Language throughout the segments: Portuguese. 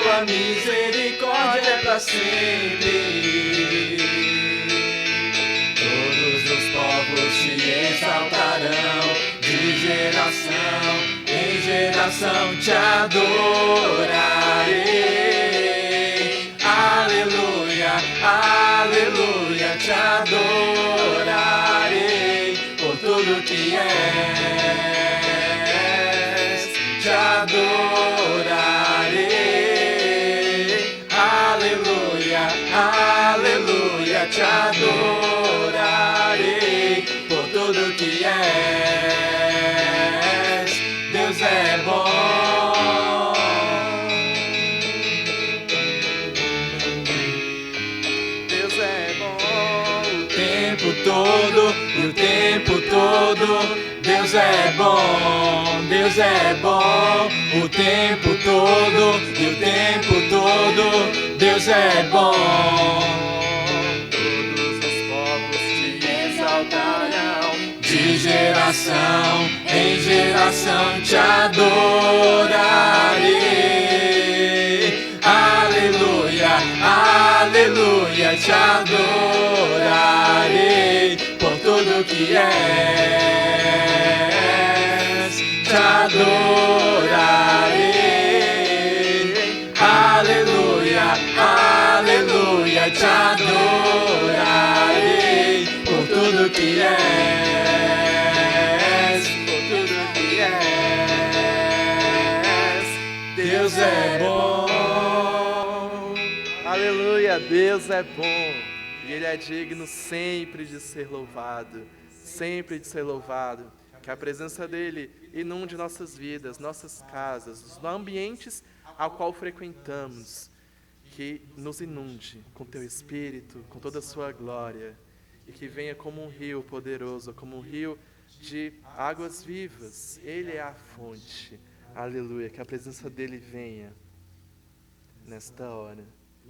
tua misericórdia é para sempre. Todos os povos te exaltarão, de geração em geração te adorarei. Aleluia, aleluia, te adorarei por tudo que és, te adorarei. Aleluia, aleluia, te adorarei por tudo que és. Deus é bom. Deus é bom o tempo todo, e o tempo todo. Deus é bom, Deus é bom o tempo todo, e o tempo todo. Deus é bom. Todos os povos te exaltarão, de geração em geração te adorarei. Aleluia, aleluia, te adorarei por tudo que és, te adorarei. Aleluia, aleluia, te adorarei por tudo que és, por tudo que és. Deus é bom. Aleluia, Deus é bom. E Ele é digno sempre de ser louvado, sempre de ser louvado. Que a presença dEle inunde nossas vidas, nossas casas, os ambientes ao qual frequentamos. Que nos inunde com Teu Espírito, com toda a Sua glória. E que venha como um rio poderoso, como um rio de águas vivas. Ele é a fonte. Aleluia, que a presença dEle venha nesta hora.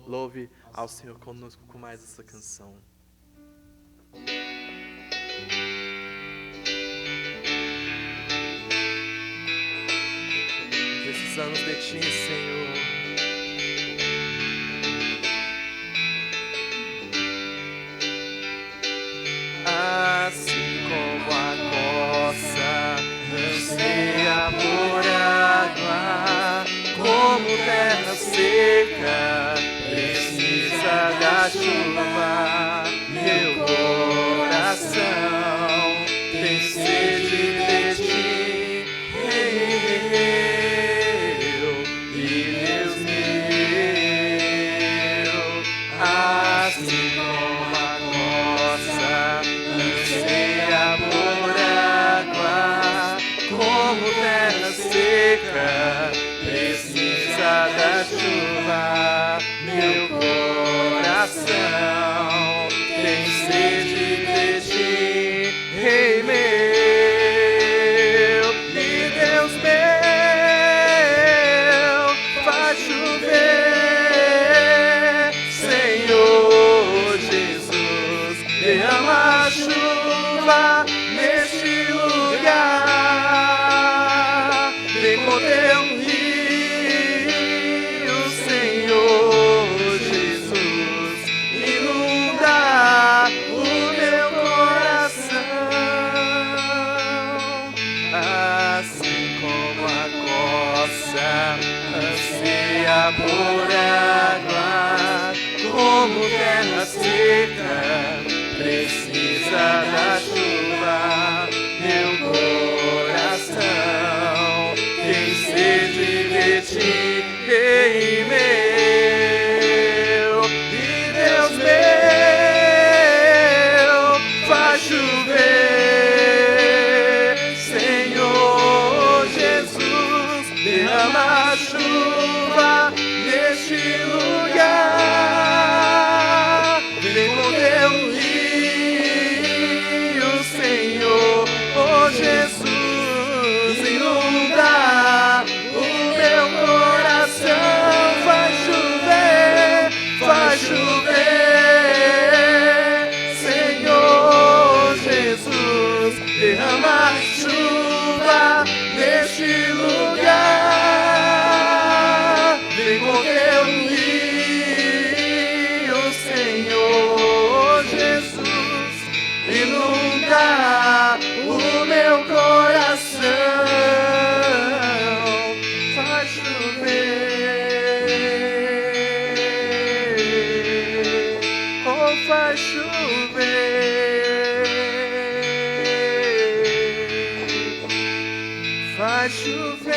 Louve ao Senhor conosco com mais essa canção. Precisamos de Ti, Senhor. Assim como a coça anseia por água, como terra seca precisa da chuva, meu coração tem sede de Ti, e Deus meu. Assim como a coça anseia por água, como terra seca precisa da chuva, meu coração tem sede de Ti, Rei meu e Deus meu. Faz chover, Senhor Jesus, derrama a chuva neste lugar. Vem com Teu rio, Senhor Jesus, inunda o meu coração. Assim como a coça anseia por água, como terra seca precisa da chuva, meu coração tem sede de Ti, Rei meu e Deus meu. Faz chover, Senhor Jesus, derrama a chuva neste lugar. Vem com Teu rio, Senhor. faz chover, faz chover,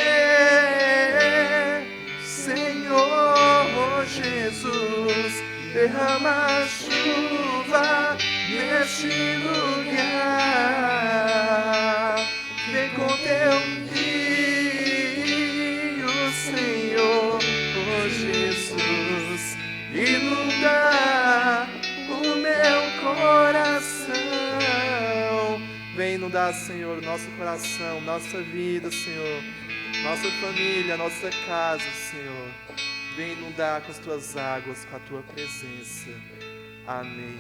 Senhor Jesus, derrama chuva neste lugar, vem com teu rio, Senhor Jesus, inunda o meu coração. Vem inundar, Senhor, nosso coração, nossa vida, Senhor, nossa família, nossa casa, Senhor. Vem inundar com as tuas águas, com a tua presença. Amém.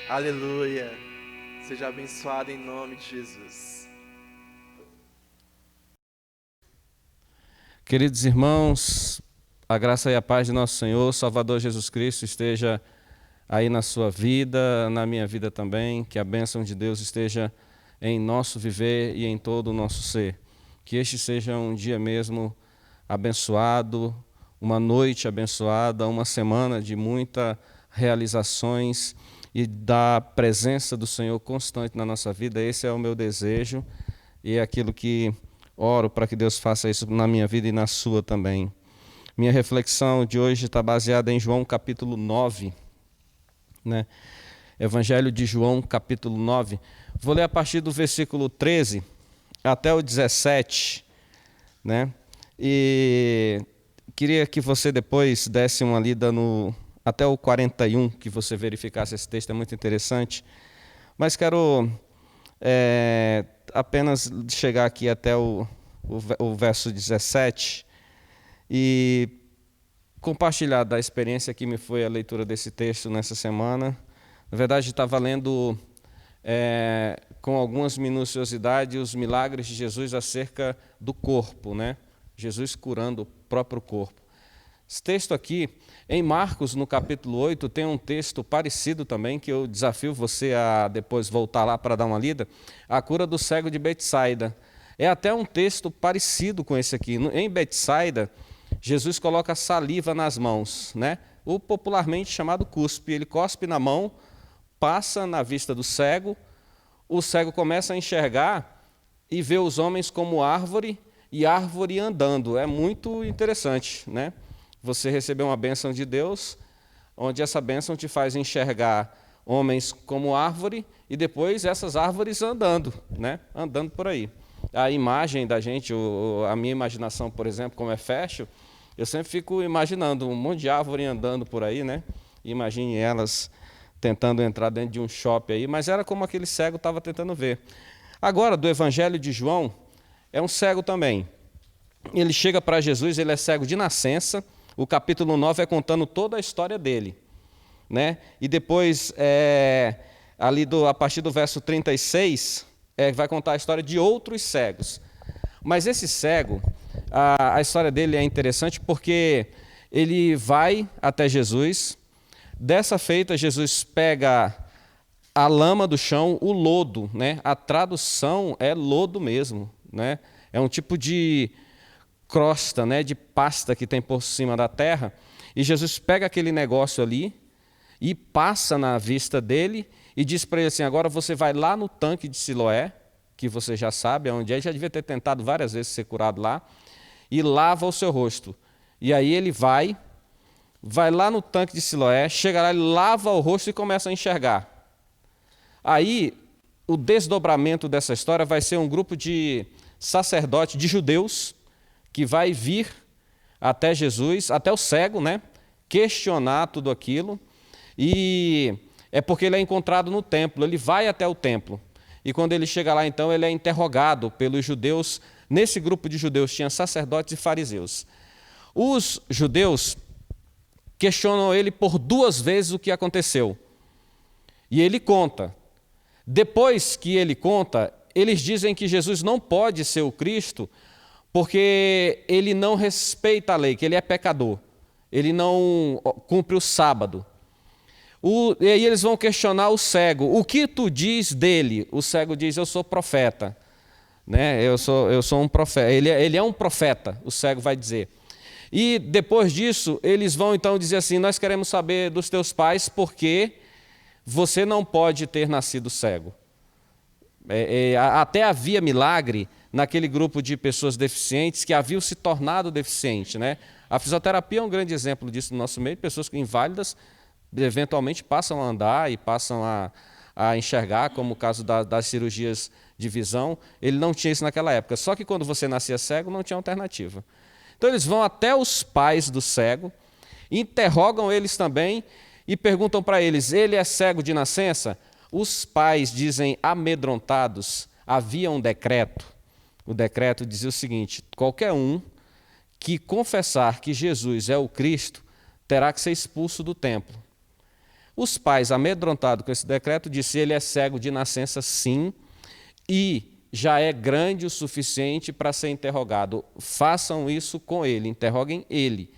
Aleluia. Seja abençoado em nome de Jesus. Queridos irmãos, a graça e a paz de nosso Senhor, Salvador Jesus Cristo, esteja aí na sua vida, na minha vida também, que a bênção de Deus esteja em nosso viver e em todo o nosso ser. Que este seja um dia mesmo abençoado, uma noite abençoada, uma semana de muitas realizações e da presença do Senhor constante na nossa vida. Esse é o meu desejo e é aquilo que oro para que Deus faça isso na minha vida e na sua também. Minha reflexão de hoje está baseada em João capítulo 9, né? Evangelho de João capítulo 9. Vou ler a partir do versículo 13 até o 17, né? E queria que você depois desse uma lida até o 41, que você verificasse esse texto, é muito interessante. Mas quero apenas chegar aqui até o verso 17 e compartilhar da experiência que me foi a leitura desse texto nessa semana. Na verdade, estava lendo com algumas minuciosidades os milagres de Jesus acerca do corpo, né? Jesus curando o próprio corpo. Esse texto aqui, em Marcos, no capítulo 8, tem um texto parecido também, que eu desafio você a depois voltar lá para dar uma lida, a cura do cego de Betsaida. É até um texto parecido com esse aqui. Em Betsaida, Jesus coloca saliva nas mãos, né? O popularmente chamado cuspe. Ele cospe na mão, passa na vista do cego, o cego começa a enxergar e vê os homens como árvore e árvore andando. É muito interessante, né? Você recebeu uma bênção de Deus, onde essa bênção te faz enxergar homens como árvore e depois essas árvores andando, né? Andando por aí. A imagem da gente, a minha imaginação, por exemplo, como é fashion, eu sempre fico imaginando um monte de árvore andando por aí, né? Imagine elas tentando entrar dentro de um shopping aí, mas era como aquele cego estava tentando ver. Agora, do Evangelho de João, é um cego também. Ele chega para Jesus, ele é cego de nascença. O capítulo 9 é contando toda a história dele, né? E depois, a partir do verso 36, vai contar a história de outros cegos. Mas esse cego, a história dele é interessante porque ele vai até Jesus. Dessa feita, Jesus pega a lama do chão, o lodo, né? A tradução é lodo mesmo, né? É um tipo de crosta, né? De pasta que tem por cima da terra. E Jesus pega aquele negócio ali e passa na vista dele e diz para ele assim: agora você vai lá no tanque de Siloé, que você já sabe onde é, já devia ter tentado várias vezes ser curado lá, e lava o seu rosto. E aí ele vai lá no tanque de Siloé, chega lá, ele lava o rosto e começa a enxergar. Aí, o desdobramento dessa história vai ser um grupo de sacerdotes, de judeus, que vai vir até Jesus, até o cego, né? Questionar tudo aquilo. E é porque ele é encontrado no templo, ele vai até o templo. E quando ele chega lá, então, ele é interrogado pelos judeus. Nesse grupo de judeus tinha sacerdotes e fariseus. Os judeus questionam ele por 2 vezes o que aconteceu. E ele conta. Depois que ele conta, eles dizem que Jesus não pode ser o Cristo porque ele não respeita a lei, que ele é pecador. Ele não cumpre o sábado. E aí eles vão questionar o cego. O que tu diz dele? O cego diz: eu sou profeta. Né? Eu sou um profeta. Ele é um profeta, o cego vai dizer. E depois disso, eles vão então dizer assim: nós queremos saber dos teus pais porque você não pode ter nascido cego. Até havia milagre naquele grupo de pessoas deficientes que haviam se tornado deficientes, né? A fisioterapia é um grande exemplo disso no nosso meio. Pessoas inválidas eventualmente passam a andar e passam a enxergar, como o caso das cirurgias de visão. Ele não tinha isso naquela época. Só que quando você nascia cego, não tinha alternativa. Então eles vão até os pais do cego, interrogam eles também e perguntam para eles: ele é cego de nascença? Os pais dizem amedrontados: havia um decreto. O decreto dizia o seguinte: qualquer um que confessar que Jesus é o Cristo terá que ser expulso do templo. Os pais, amedrontados com esse decreto, disseram: ele é cego de nascença, sim, e já é grande o suficiente para ser interrogado. Façam isso com ele, interroguem ele.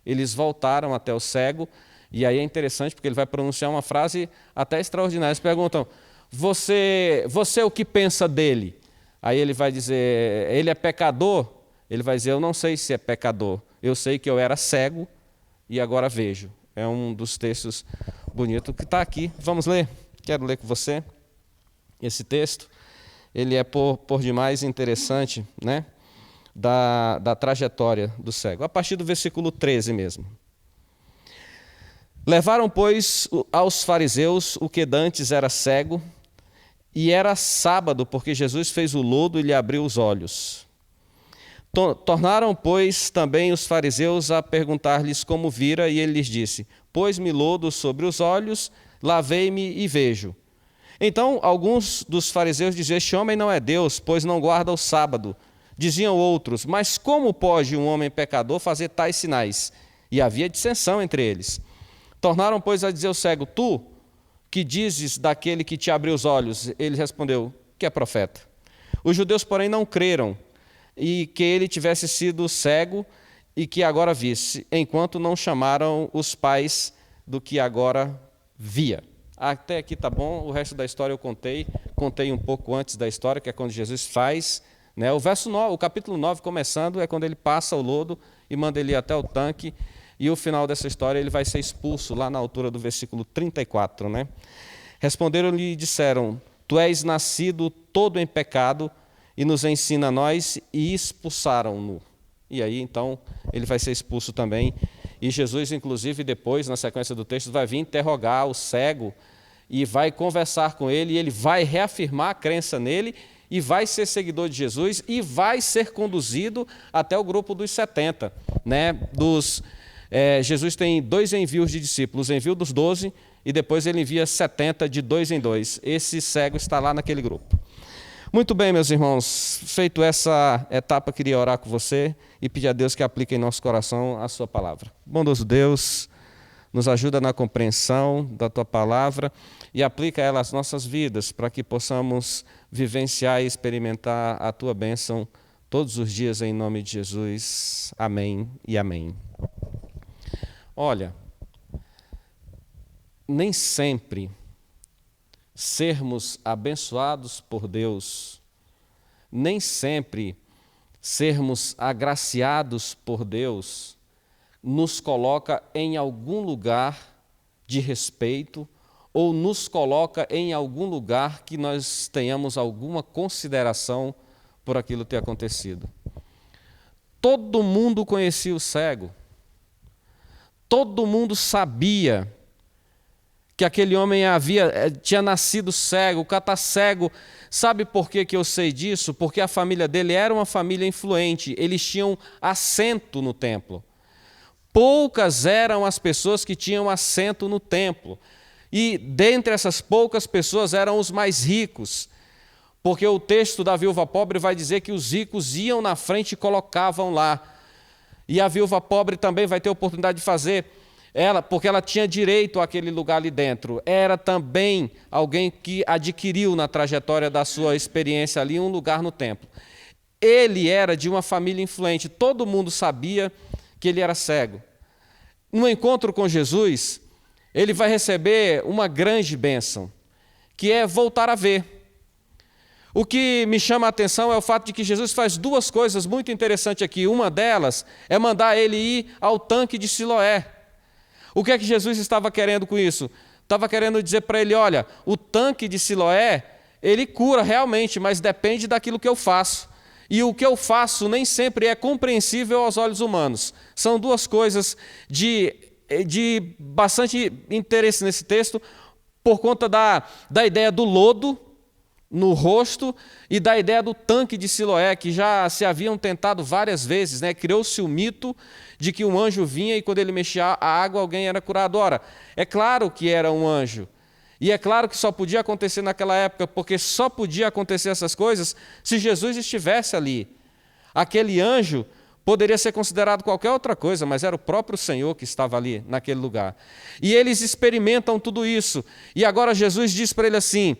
Eles voltaram até o cego, e aí é interessante porque ele vai pronunciar uma frase até extraordinária. Eles perguntam: você o que pensa dele? Aí ele vai dizer: ele é pecador? Ele vai dizer: eu não sei se é pecador, eu sei que eu era cego e agora vejo. É um dos textos bonitos que está aqui. Vamos ler? Quero ler com você esse texto. Ele é por demais interessante, né? Da trajetória do cego. A partir do versículo 13 mesmo. Levaram, pois, aos fariseus o que dantes era cego, e era sábado, porque Jesus fez o lodo e lhe abriu os olhos. Tornaram, pois, também os fariseus a perguntar-lhes como vira, e ele lhes disse: pôs-me lodo sobre os olhos, lavei-me e vejo. Então, alguns dos fariseus diziam: este homem não é Deus, pois não guarda o sábado. Diziam outros: mas como pode um homem pecador fazer tais sinais? E havia dissensão entre eles. Tornaram, pois, a dizer ao cego: tu, que dizes daquele que te abriu os olhos? Ele respondeu: que é profeta. Os judeus, porém, não creram, e que ele tivesse sido cego e que agora visse, enquanto não chamaram os pais do que agora via. Até aqui está bom, o resto da história eu contei um pouco antes da história, que é quando Jesus faz, né? O verso 9, o capítulo 9 começando, é quando ele passa o lodo e manda ele ir até o tanque, e o final dessa história ele vai ser expulso lá na altura do versículo 34, né? Responderam-lhe e disseram: tu és nascido todo em pecado e nos ensina a nós, e expulsaram-no. E aí então ele vai ser expulso também. E Jesus, inclusive, depois, na sequência do texto, vai vir interrogar o cego e vai conversar com ele, e ele vai reafirmar a crença nele, e vai ser seguidor de Jesus, e vai ser conduzido até o grupo dos 70. Né? Jesus tem 2 envios de discípulos, o envio dos 12, e depois ele envia 70 de 2 em 2. Esse cego está lá naquele grupo. Muito bem, meus irmãos, feito essa etapa, queria orar com você e pedir a Deus que aplique em nosso coração a sua palavra. Bondoso Deus, nos ajuda na compreensão da tua palavra e aplica ela às nossas vidas, para que possamos vivenciar e experimentar a tua bênção todos os dias, em nome de Jesus. Amém e amém. Olha, nem sempre sermos abençoados por Deus, nem sempre sermos agraciados por Deus, nos coloca em algum lugar de respeito ou nos coloca em algum lugar que nós tenhamos alguma consideração por aquilo ter acontecido. Todo mundo conhecia o cego, todo mundo sabia que aquele homem tinha nascido cego, o cara está cego. Sabe por que eu sei disso? Porque a família dele era uma família influente, eles tinham assento no templo. Poucas eram as pessoas que tinham assento no templo. E dentre essas poucas pessoas eram os mais ricos, porque o texto da viúva pobre vai dizer que os ricos iam na frente e colocavam lá. E a viúva pobre também vai ter oportunidade de fazer, porque ela tinha direito àquele lugar ali dentro. Era também alguém que adquiriu na trajetória da sua experiência ali um lugar no templo. Ele era de uma família influente, todo mundo sabia que ele era cego. No encontro com Jesus, ele vai receber uma grande bênção, que é voltar a ver. O que me chama a atenção é o fato de que Jesus faz duas coisas muito interessantes aqui. Uma delas é mandar ele ir ao tanque de Siloé. O que é que Jesus estava querendo com isso? Estava querendo dizer para ele, olha, o tanque de Siloé, ele cura realmente, mas depende daquilo que eu faço. E o que eu faço nem sempre é compreensível aos olhos humanos. São duas coisas de bastante interesse nesse texto, por conta da ideia do lodo no rosto e da ideia do tanque de Siloé, que já se haviam tentado várias vezes, né? Criou-se o mito de que um anjo vinha e quando ele mexia a água, alguém era curado. Ora, é claro que era um anjo. E é claro que só podia acontecer naquela época, porque só podia acontecer essas coisas se Jesus estivesse ali. Aquele anjo poderia ser considerado qualquer outra coisa, mas era o próprio Senhor que estava ali, naquele lugar. E eles experimentam tudo isso. E agora Jesus diz para ele assim,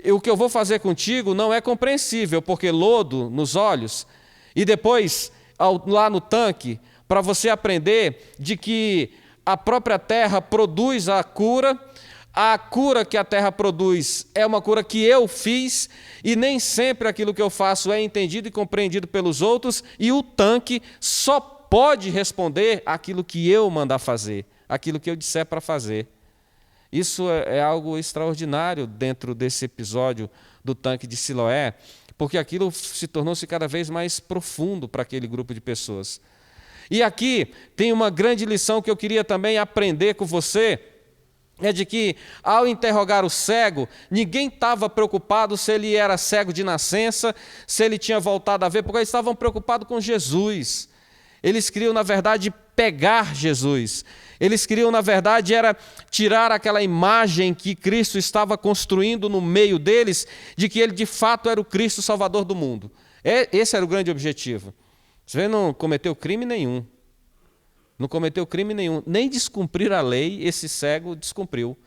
o que eu vou fazer contigo não é compreensível, porque lodo nos olhos, e depois, lá no tanque, para você aprender de que a própria terra produz a cura que a terra produz é uma cura que eu fiz, e nem sempre aquilo que eu faço é entendido e compreendido pelos outros, e o tanque só pode responder aquilo que eu mandar fazer, aquilo que eu disser para fazer. Isso é algo extraordinário dentro desse episódio do tanque de Siloé, porque aquilo se tornou-se cada vez mais profundo para aquele grupo de pessoas. E aqui tem uma grande lição que eu queria também aprender com você, é de que, ao interrogar o cego, ninguém estava preocupado se ele era cego de nascença, se ele tinha voltado a ver, porque eles estavam preocupados com Jesus. Eles queriam, na verdade, pegar Jesus. Eles queriam, na verdade, era tirar aquela imagem que Cristo estava construindo no meio deles, de que ele, de fato, era o Cristo Salvador do mundo. Esse era o grande objetivo. Você não cometeu crime nenhum. Não cometeu crime nenhum. Nem descumprir a lei, esse cego descumpriu.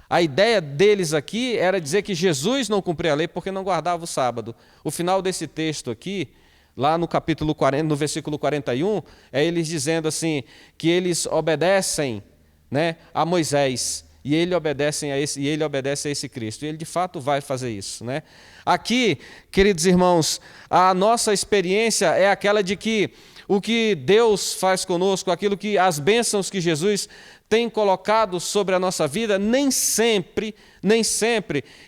A ideia deles aqui era dizer que Jesus não cumpria a lei porque não guardava o sábado. O final desse texto aqui, lá no capítulo 40, no versículo 41, é eles dizendo assim, que eles obedecem, né, a Moisés, e ele obedece a esse Cristo. E ele de fato vai fazer isso, né? Aqui, queridos irmãos, a nossa experiência é aquela de que o que Deus faz conosco, as bênçãos que Jesus tem colocado sobre a nossa vida, nem sempre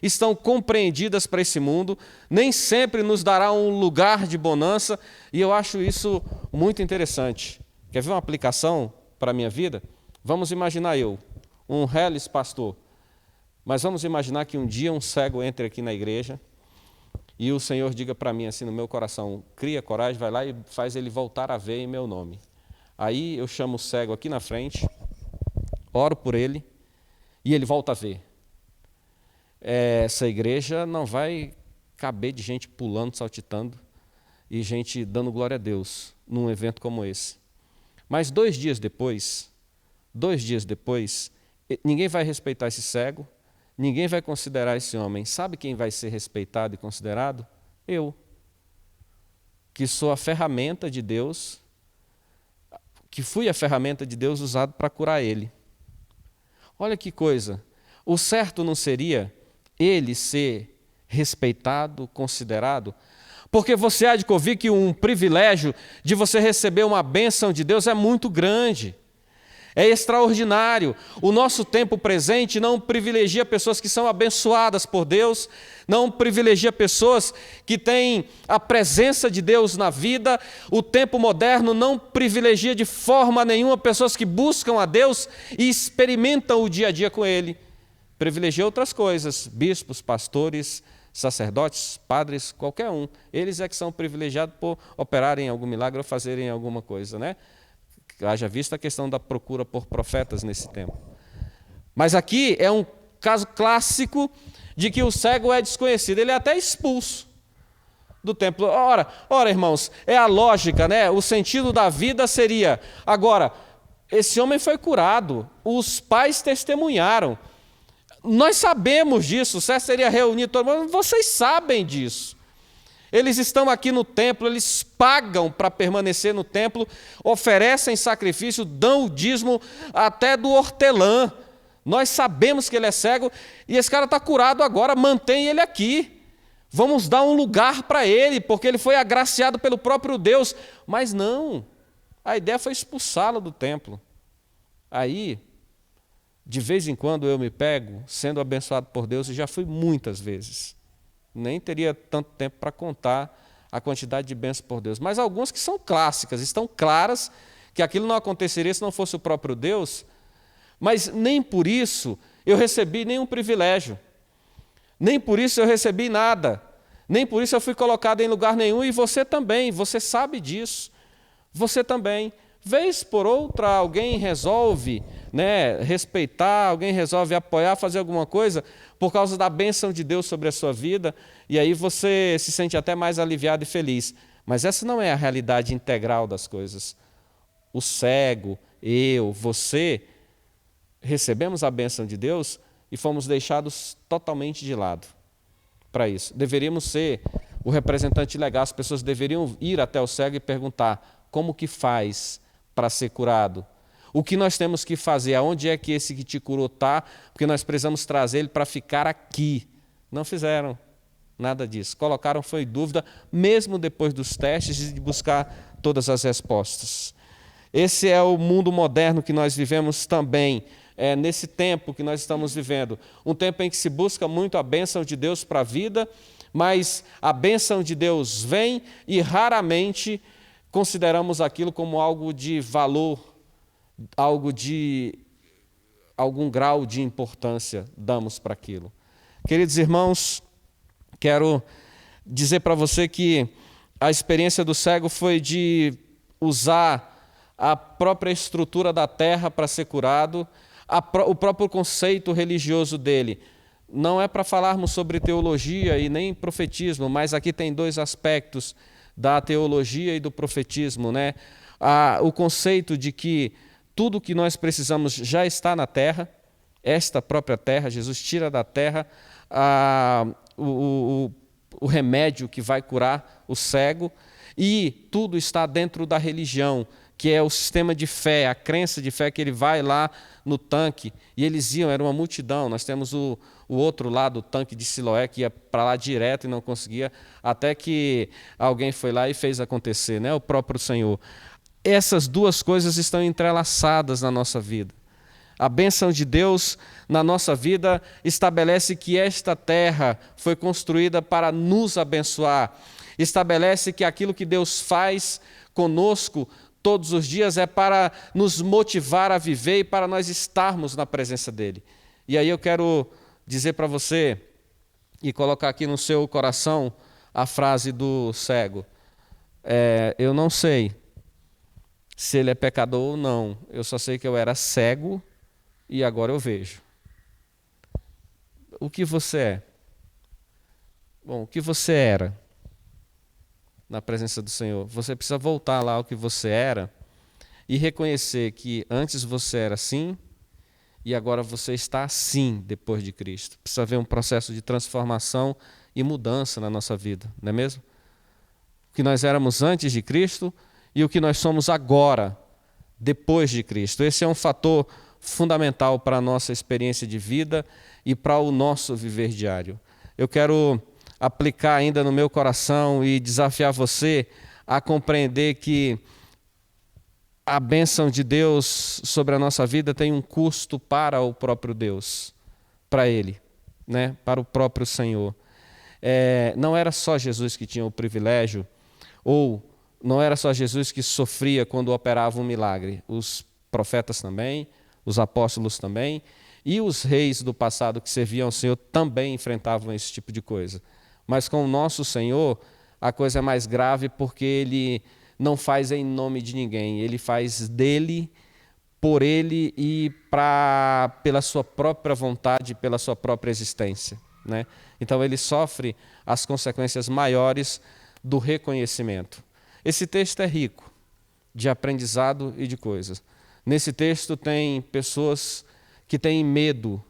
estão compreendidas para esse mundo, nem sempre nos dará um lugar de bonança, e eu acho isso muito interessante. Quer ver uma aplicação para a minha vida? Vamos imaginar um reles pastor, mas vamos imaginar que um dia um cego entre aqui na igreja, e o Senhor diga para mim assim no meu coração, cria coragem, vai lá e faz ele voltar a ver em meu nome. Aí eu chamo o cego aqui na frente, oro por ele e ele volta a ver. Essa igreja não vai caber de gente pulando, saltitando e gente dando glória a Deus num evento como esse. Mas 2 dias depois, ninguém vai respeitar esse cego, ninguém vai considerar esse homem. Sabe quem vai ser respeitado e considerado? Eu, que sou a ferramenta de Deus, que fui a ferramenta de Deus usada para curar ele. Olha que coisa, o certo não seria ele ser respeitado, considerado? Porque você há de convir que um privilégio de você receber uma bênção de Deus é muito grande. É extraordinário. O nosso tempo presente não privilegia pessoas que são abençoadas por Deus, não privilegia pessoas que têm a presença de Deus na vida. O tempo moderno não privilegia de forma nenhuma pessoas que buscam a Deus e experimentam o dia a dia com Ele. Privilegia outras coisas, bispos, pastores, sacerdotes, padres, qualquer um. Eles é que são privilegiados por operarem algum milagre ou fazerem alguma coisa, né? Haja visto a questão da procura por profetas nesse tempo. Mas aqui é um caso clássico de que o cego é desconhecido, ele é até expulso do templo. Ora, irmãos, é a lógica, né? O sentido da vida seria, agora, esse homem foi curado, os pais testemunharam, nós sabemos disso, o certo seria reunir todo mundo, vocês sabem disso. Eles estão aqui no templo, eles pagam para permanecer no templo, oferecem sacrifício, dão o dízimo até do hortelã. Nós sabemos que ele é cego e esse cara está curado agora, mantém ele aqui. Vamos dar um lugar para ele, porque ele foi agraciado pelo próprio Deus. Mas não, a ideia foi expulsá-lo do templo. Aí, de vez em quando eu me pego sendo abençoado por Deus, e já fui muitas vezes. Nem teria tanto tempo para contar a quantidade de bênçãos por Deus. Mas algumas que são clássicas, estão claras que aquilo não aconteceria se não fosse o próprio Deus. Mas nem por isso eu recebi nenhum privilégio. Nem por isso eu recebi nada. Nem por isso eu fui colocado em lugar nenhum. E você também, você sabe disso. Você também. Vez por outra, alguém resolve respeitar, alguém resolve apoiar, fazer alguma coisa por causa da bênção de Deus sobre a sua vida. E aí você se sente até mais aliviado e feliz. Mas essa não é a realidade integral das coisas. O cego, eu, você, recebemos a bênção de Deus e fomos deixados totalmente de lado para isso. Deveríamos ser o representante legal, as pessoas deveriam ir até o cego e perguntar como que faz para ser curado. O que nós temos que fazer? Aonde é que esse que te curou está? Porque nós precisamos trazer ele para ficar aqui. Não fizeram nada disso. Colocaram foi dúvida, mesmo depois dos testes e de buscar todas as respostas. Esse é o mundo moderno que nós vivemos também. É nesse tempo que nós estamos vivendo. Um tempo em que se busca muito a bênção de Deus para a vida, mas a bênção de Deus vem e raramente consideramos aquilo como algo de valor, algo de algum grau de importância damos para aquilo. Queridos irmãos, quero dizer para você que a experiência do cego foi de usar a própria estrutura da terra para ser curado, o próprio conceito religioso dele. Não é para falarmos sobre teologia e nem profetismo, mas aqui tem dois aspectos da teologia e do profetismo, o conceito de que tudo que nós precisamos já está na terra, esta própria terra, Jesus tira da terra o remédio que vai curar o cego, e tudo está dentro da religião, que é o sistema de fé, a crença de fé, que ele vai lá no tanque, e eles iam, era uma multidão. Nós temos o outro lado, o tanque de Siloé, que ia para lá direto e não conseguia, até que alguém foi lá e fez acontecer, o próprio Senhor. Essas duas coisas estão entrelaçadas na nossa vida. A bênção de Deus na nossa vida estabelece que esta terra foi construída para nos abençoar. Estabelece que aquilo que Deus faz conosco todos os dias é para nos motivar a viver e para nós estarmos na presença dEle. E aí eu quero dizer para você e colocar aqui no seu coração a frase do cego. Eu não sei se ele é pecador ou não, eu só sei que eu era cego e agora eu vejo. O que você é? Bom, o que você era na presença do Senhor? Você precisa voltar lá ao que você era e reconhecer que antes você era assim e agora você está assim depois de Cristo. Precisa haver um processo de transformação e mudança na nossa vida, não é mesmo? O que nós éramos antes de Cristo e o que nós somos agora, depois de Cristo. Esse é um fator fundamental para a nossa experiência de vida e para o nosso viver diário. Eu quero aplicar ainda no meu coração e desafiar você a compreender que a bênção de Deus sobre a nossa vida tem um custo para o próprio Deus, para Ele, para o próprio Senhor. Não era só Jesus que tinha o privilégio, ou não era só Jesus que sofria quando operava um milagre. Os profetas também, os apóstolos também, e os reis do passado que serviam ao Senhor também enfrentavam esse tipo de coisa. Mas com o nosso Senhor, a coisa é mais grave porque Ele não faz em nome de ninguém. Ele faz dele, por Ele e pela sua própria vontade, pela sua própria existência. Então Ele sofre as consequências maiores do reconhecimento. Esse texto é rico de aprendizado e de coisas. Nesse texto tem pessoas que têm medo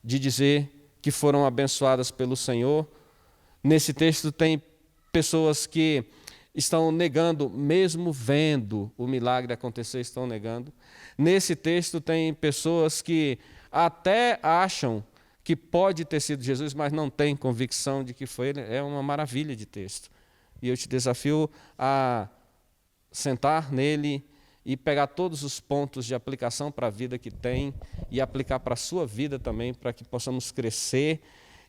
de dizer que foram abençoadas pelo Senhor. Nesse texto tem pessoas que estão negando, mesmo vendo o milagre acontecer, estão negando. Nesse texto tem pessoas que até acham que pode ter sido Jesus, mas não tem convicção de que foi ele, é uma maravilha de texto. E eu te desafio a sentar nele e pegar todos os pontos de aplicação para a vida que tem e aplicar para a sua vida também, para que possamos crescer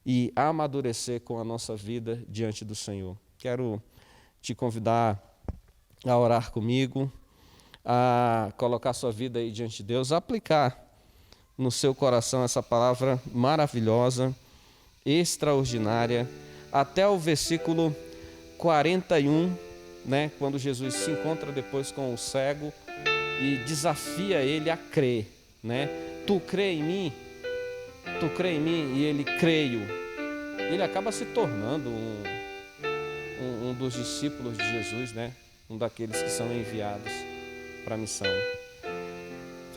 e amadurecer com a nossa vida diante do Senhor. Quero te convidar a orar comigo, a colocar sua vida aí diante de Deus, a aplicar no seu coração essa palavra maravilhosa, extraordinária, até o versículo 41, né, quando Jesus se encontra depois com o cego e desafia ele a crer, né? Tu crê em mim? Tu crê em mim? E ele, creio. Ele acaba se tornando um dos discípulos de Jesus, né? Um daqueles que são enviados para a missão.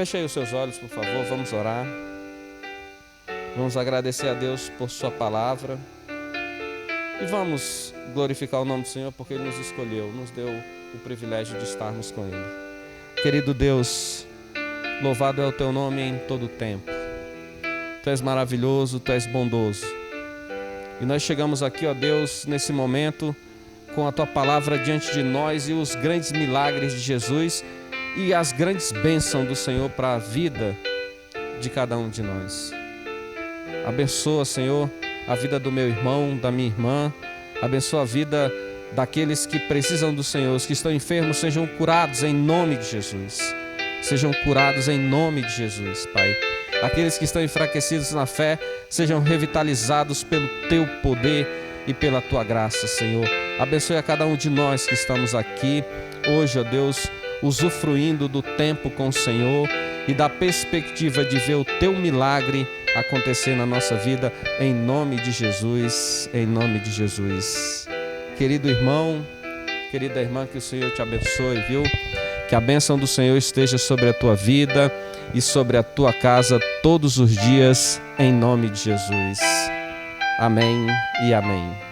Feche aí os seus olhos, por favor, vamos orar. Vamos agradecer a Deus por sua palavra. E vamos glorificar o nome do Senhor, porque Ele nos escolheu, nos deu o privilégio de estarmos com Ele. Querido Deus, louvado é o Teu nome em todo o tempo. Tu és maravilhoso, Tu és bondoso. E nós chegamos aqui, ó Deus, nesse momento, com a Tua palavra diante de nós e os grandes milagres de Jesus e as grandes bênçãos do Senhor para a vida de cada um de nós. Abençoa, Senhor, a vida do meu irmão, da minha irmã. Abençoa a vida daqueles que precisam do Senhor. Os que estão enfermos sejam curados em nome de Jesus. Sejam curados em nome de Jesus, Pai. Aqueles que estão enfraquecidos na fé sejam revitalizados pelo Teu poder e pela Tua graça, Senhor. Abençoe a cada um de nós que estamos aqui hoje, ó Deus, usufruindo do tempo com o Senhor e da perspectiva de ver o Teu milagre acontecer na nossa vida, em nome de Jesus, em nome de Jesus. Querido irmão, querida irmã, que o Senhor te abençoe, viu? Que a bênção do Senhor esteja sobre a tua vida e sobre a tua casa todos os dias, em nome de Jesus. Amém e amém.